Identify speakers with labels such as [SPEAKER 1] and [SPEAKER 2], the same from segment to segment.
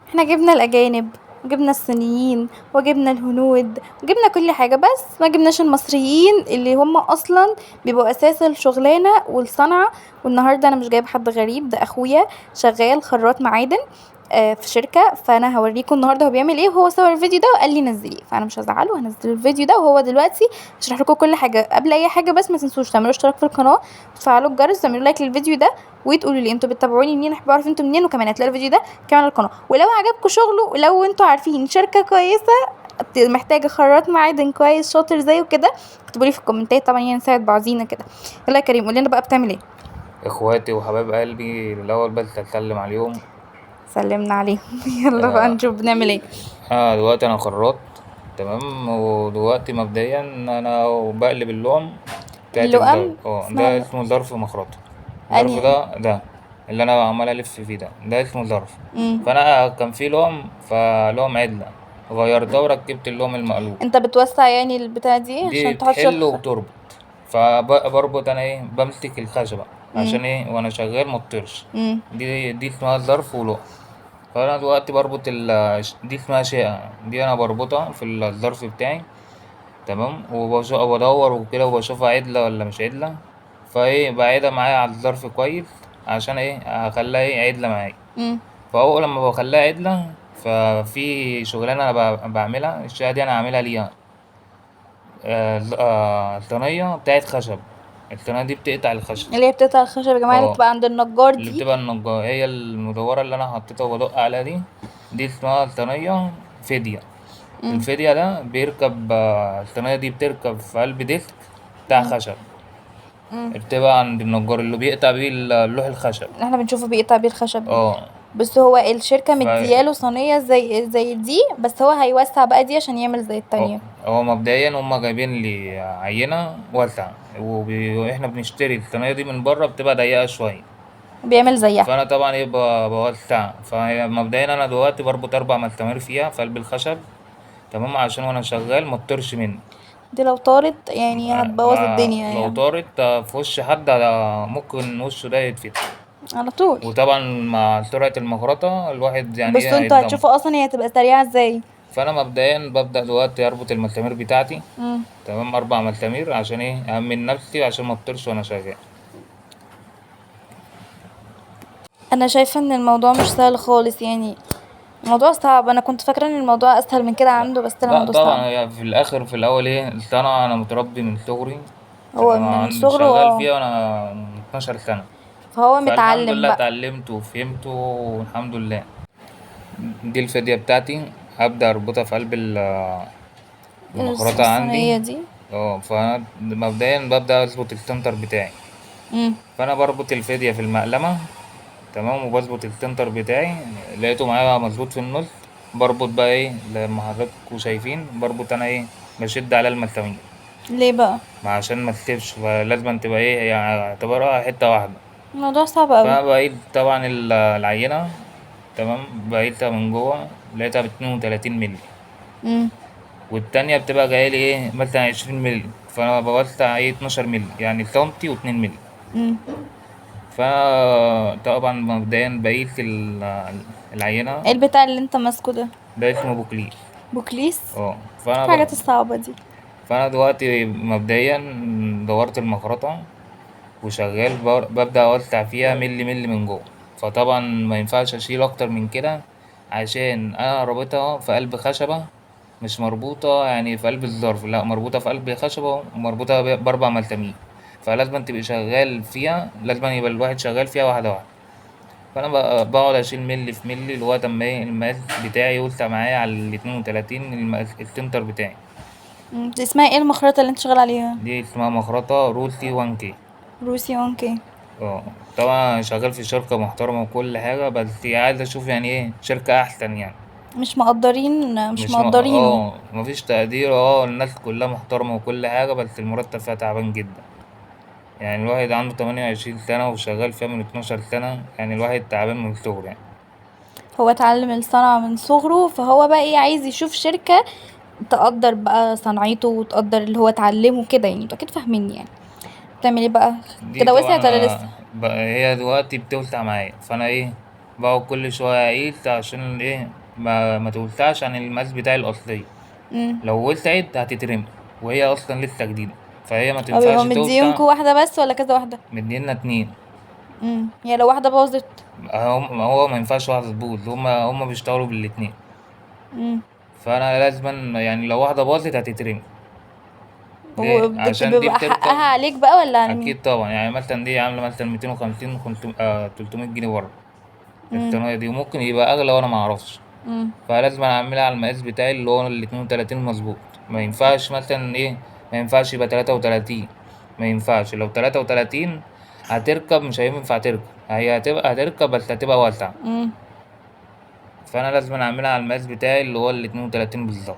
[SPEAKER 1] احنا جبنا الاجانب وجبنا الصينيين وجبنا الهنود وجبنا كل حاجة، بس ما جبناش المصريين اللي هم اصلا بيبقوا اساس الشغلانة والصنعة. والنهاردة انا مش جايب حد غريب، ده اخويا شغال خراط معادن في شركة، فانا هوريكم النهارده هو بيعمل ايه. وهو صور الفيديو ده وقال لي نزليه، فانا مش هزعله وهنزل الفيديو ده. وهو دلوقتي هشرح لكم كل حاجة. قبل اي حاجة بس ما تنسوش تعملوا اشتراك في القناة وتفعلوا الجرس وتعملوا لايك للفيديو ده، وتقولوا لي انتوا بتتابعوني منين، احب اعرف انتوا منين. وكمان هتلاقوا الفيديو ده كمان على القناه. ولو عجبكم شغله، ولو انتوا عارفين شركه كويسه محتاجه خراط معادن كويس شاطر زيه كده، اكتبوا لي في الكومنتات طبعا، يعني نساعد بعضينا كده. يلا يا كريم قول لنا بقى بتعمل ايه.
[SPEAKER 2] اخواتي وحبايب قلبي، الاول بس اتكلم عليهم.
[SPEAKER 1] سلمنا عليهم. يلا بقى
[SPEAKER 2] آه
[SPEAKER 1] نشوف بنعمل ايه.
[SPEAKER 2] دلوقتي انا خراط. تمام. ودلوقتي مبدئيا انا بقلب اللون بتاعت الظرف.
[SPEAKER 1] اللقم
[SPEAKER 2] ده
[SPEAKER 1] اسمها
[SPEAKER 2] اسمه ظرف مخرطة. الظرف
[SPEAKER 1] انهي؟
[SPEAKER 2] ده اللي انا عمال الف فيه، ده اسمه ظرف.
[SPEAKER 1] امم
[SPEAKER 2] فانا كان في لوم، فلوم عدلة غيرتها وركبت اللوم المقلوب.
[SPEAKER 1] انت بتوسع يعني البتاع دي
[SPEAKER 2] دي
[SPEAKER 1] عشان تحط
[SPEAKER 2] بتحل وبتربط. فبربط انا بمسك الخشبة
[SPEAKER 1] امم
[SPEAKER 2] عشان وانا شغال مطرش.
[SPEAKER 1] امم
[SPEAKER 2] دي اسمها ظرف ولوم. فانا دلوقتي بربط دي اسمها شقة، دي انا بربطها في الظرف بتاعي. تمام. وبدور وكده وبشوفها عدلة ولا مش عدلة. بعيدة معايا على الظرف كويس عشان هخليها عدلة معايا.
[SPEAKER 1] امم
[SPEAKER 2] فأول لما بخليها عدلة، ففي شغلانة أنا بعملها. الشقة دي أنا عاملها ليها صينية بتاعت خشب. الصينية دي بتقطع الخشب.
[SPEAKER 1] اللي هي بتقطع الخشب يا جماعه، اللي
[SPEAKER 2] اه
[SPEAKER 1] بتبقى عند النجار
[SPEAKER 2] اللي
[SPEAKER 1] دي.
[SPEAKER 2] بتبقى النجار، هي المدورة اللي أنا حطيتها وبدق عليها دي اسمها صينية فدية.
[SPEAKER 1] امم
[SPEAKER 2] الفدية ده بيركب، الصينية دي بتركب في قلب ديسك بتاع
[SPEAKER 1] امم
[SPEAKER 2] خشب.
[SPEAKER 1] امم
[SPEAKER 2] بتبقى عند النجار اللي بيقطع بيه اللوح الخشب.
[SPEAKER 1] احنا بنشوفه بيقطع بيه الخشب ده.
[SPEAKER 2] اه
[SPEAKER 1] بس هو الشركة
[SPEAKER 2] ف
[SPEAKER 1] مدياله صينية زي دي، بس هو هيوسع بقى دي عشان يعمل زي التانية.
[SPEAKER 2] هو مبدئيا هما جايبين لي عينة واسعة، واحنا بنشتري الصينية دي من بره بتبقى ضيقة شوية.
[SPEAKER 1] بيعمل زيها.
[SPEAKER 2] فأنا طبعا بوسع. فمبدئيا أنا دلوقتي بربط 4 مسامير فيها في قلب الخشب. تمام، عشان وأنا شغال متطرش مني.
[SPEAKER 1] دي لو طارت يعني هتبوظ الدنيا
[SPEAKER 2] لو
[SPEAKER 1] يعني.
[SPEAKER 2] طارت في وش حد، ممكن وشه ده يتفتح.
[SPEAKER 1] على طول.
[SPEAKER 2] وطبعا مع سرعة المخرطة الواحد يعني
[SPEAKER 1] بس انتوا
[SPEAKER 2] هيتدمر.
[SPEAKER 1] هتشوفوا اصلا هي هتبقى سريعة ازاي.
[SPEAKER 2] فأنا مبدئيا ببدأ دلوقتي أربط المسامير بتاعتي.
[SPEAKER 1] مم.
[SPEAKER 2] تمام، 4 مسامير عشان أأمن نفسي عشان ما أطرش وأنا شغال.
[SPEAKER 1] انا شايفة ان الموضوع مش سهل خالص يعني. الموضوع صعب، انا كنت فاكرة ان الموضوع اسهل من كده عنده، بس طلع
[SPEAKER 2] لا
[SPEAKER 1] الموضوع صعب.
[SPEAKER 2] طبعا، هي في الآخر في الأول الصنعة أنا متربي من صغري.
[SPEAKER 1] هو
[SPEAKER 2] تمام،
[SPEAKER 1] من صغره
[SPEAKER 2] شغال فيها وأنا 12 سنة.
[SPEAKER 1] فهو
[SPEAKER 2] فالحمد
[SPEAKER 1] متعلم
[SPEAKER 2] لله
[SPEAKER 1] بقى.
[SPEAKER 2] اتعلمت وفهمت والحمد لله. دي الفدية بتاعتي. هبدأ أربطها في قلب المخرطة عندي.
[SPEAKER 1] الصينية دي.
[SPEAKER 2] فأنا مبدئيا ببدأ أظبط السنتر بتاعي.
[SPEAKER 1] مم.
[SPEAKER 2] فأنا بربط الفدية في المقلمة. تمام، وبظبط السنتر بتاعي. لقيته معايا مظبوط في النص. بربط بقى لما حضراتكوا شايفين بربط أنا بشد على المسامير.
[SPEAKER 1] ليه بقى؟
[SPEAKER 2] عشان ما تسيبش، فلازم تبقى يعني اعتبرها حتة واحدة.
[SPEAKER 1] الموضوع صعب قوي.
[SPEAKER 2] فبقيت طبعا العينة. تمام، بقيتها من جوه لقيتها ب32 مللي.
[SPEAKER 1] مم.
[SPEAKER 2] والتانية بتبقى جاية لي مثلا 20 مللي. فأنا بوسع 12 مللي، يعني سنتي و2 مللي.
[SPEAKER 1] مم.
[SPEAKER 2] فطبعا مبدئيا بقيت
[SPEAKER 1] ايه
[SPEAKER 2] العينة.
[SPEAKER 1] البتاع اللي انت ماسكه ده؟
[SPEAKER 2] ده اسمه بوكليس.
[SPEAKER 1] بوكليس.
[SPEAKER 2] اه
[SPEAKER 1] الحاجات الصعبة دي.
[SPEAKER 2] فأنا دلوقتي مبدئيا دورت المخرطة وشغال ببدأ أوسع فيها ملي ملي من جوه. فطبعا ما ينفعش أشيل أكتر من كده، عشان أنا رابطها في قلب خشبة، مش مربوطة يعني في قلب الظرف، لا مربوطة في قلب خشبة ومربوطة ب4 مسامير. فلازم تبقى شغال فيها، لازم يبقى الواحد شغال فيها واحدة واحدة. فأنا بقعد أشيل ملي في ملي لغاية أما المقاس بتاعي يوسع معايا على ال32 السنتر بتاعي.
[SPEAKER 1] دي اسمها ايه المخرطة اللي انت شغال عليها؟
[SPEAKER 2] دي اسمها مخرطة روسي 1K.
[SPEAKER 1] روسي 1K.
[SPEAKER 2] طبعا شغال في شركة محترمة وكل حاجة، بس عايز اشوف يعني شركة احسن يعني.
[SPEAKER 1] مش
[SPEAKER 2] مش
[SPEAKER 1] مقدرينه.
[SPEAKER 2] مفيش تقدير. الناس كلها محترمة وكل حاجة، بس المرتب فيها تعبان جدا. يعني الواحد عنده 28 سنة وشغال فيها من 12 سنة، يعني الواحد تعبان من صغره يعني.
[SPEAKER 1] هو اتعلم الصنعة من صغره، فهو بقى ايه عايز يشوف شركة تقدر بقى صنعته وتقدر اللي هو اتعلمه كده، يعني انتوا اكيد فاهميني يعني. بتعمل ايه بقى؟
[SPEAKER 2] دي
[SPEAKER 1] كده
[SPEAKER 2] طبعا
[SPEAKER 1] وسعت ولا لسه؟
[SPEAKER 2] هي دلوقتي بتوسع معايا. فانا باقعد كل شوية أعيد عشان إيه ما تولتعش عن المقاس بتاعي الأصلي. لو ولتعت هتترمي وهي أصلا لسه جديدة، فهي ما
[SPEAKER 1] هو بيبقوا
[SPEAKER 2] تنفعش توسع.
[SPEAKER 1] مديونكوا واحدة بس ولا كذا واحدة؟
[SPEAKER 2] مدينا 2.
[SPEAKER 1] يعني لو واحدة باظت.
[SPEAKER 2] هو ما ينفعش واحدة تبوظ، هما بيشتغلوا بالاتنين.
[SPEAKER 1] امم
[SPEAKER 2] فأنا لازما يعني لو واحدة باظت هتترمي. ليه؟ عشان دي
[SPEAKER 1] بيبقى حقها
[SPEAKER 2] بتركب.
[SPEAKER 1] عليك بقى ولا على مين؟
[SPEAKER 2] أكيد طبعا، يعني مثلا دي عاملة مثلا 250 300 جنيه بره
[SPEAKER 1] امم
[SPEAKER 2] الصينية دي، وممكن يبقى أغلى وأنا معرفش.
[SPEAKER 1] امم
[SPEAKER 2] فلازم أعملها على المقاس بتاعي اللي هو 32 مظبوط. ما ينفعش مثلا إيه، ما ينفعش يبقى 33. ما ينفعش لو 33 هتركب، مش هينفع تركب. هي هتركب بس هتبقى واسعة.
[SPEAKER 1] امم
[SPEAKER 2] فأنا لازم أعملها على المقاس بتاعي اللي هو 32 بالظبط.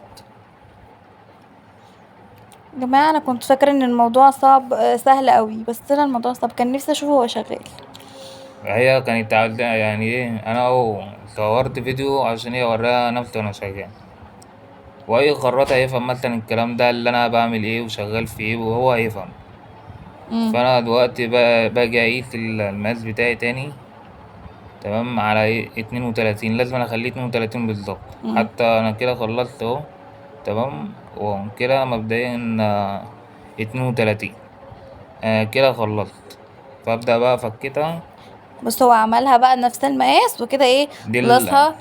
[SPEAKER 1] يا جماعة انا كنت فاكرة ان الموضوع صعب، سهل قوي، بس طلع الموضوع صعب. كان نفسي اشوفه وهو شغال.
[SPEAKER 2] هي كانت يعني إيه، أنا صورت فيديو عشان هي أوريها نفسي وأنا شغال، وأي خراط هيفهم مثلا الكلام ده اللي أنا بعمل إيه وشغال في إيه وهو هيفهم.
[SPEAKER 1] امم
[SPEAKER 2] فأنا دلوقتي باجي أقيس المقاس بتاعي تاني. تمام، على إيه 32، لازم أنا أخليه 32 بالظبط.
[SPEAKER 1] امم
[SPEAKER 2] حتى أنا كده خلصت أهو. تمام، وكده مبدئيا 32. كده خلصت. فأبدأ بقى أفكتها.
[SPEAKER 1] بس هو عملها بقى نفس المقاس وكده، ايه
[SPEAKER 2] دي ال
[SPEAKER 1] بلسها.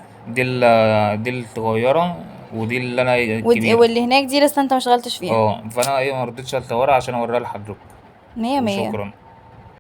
[SPEAKER 2] دي الصغيرة، ودي اللي أنا الكبيرة.
[SPEAKER 1] واللي هناك دي لسه انت ما شغلتش فيها.
[SPEAKER 2] فأنا إيه مرضتش أصورها عشان أوريها لحضرتك.
[SPEAKER 1] مية مية.
[SPEAKER 2] وشكرا.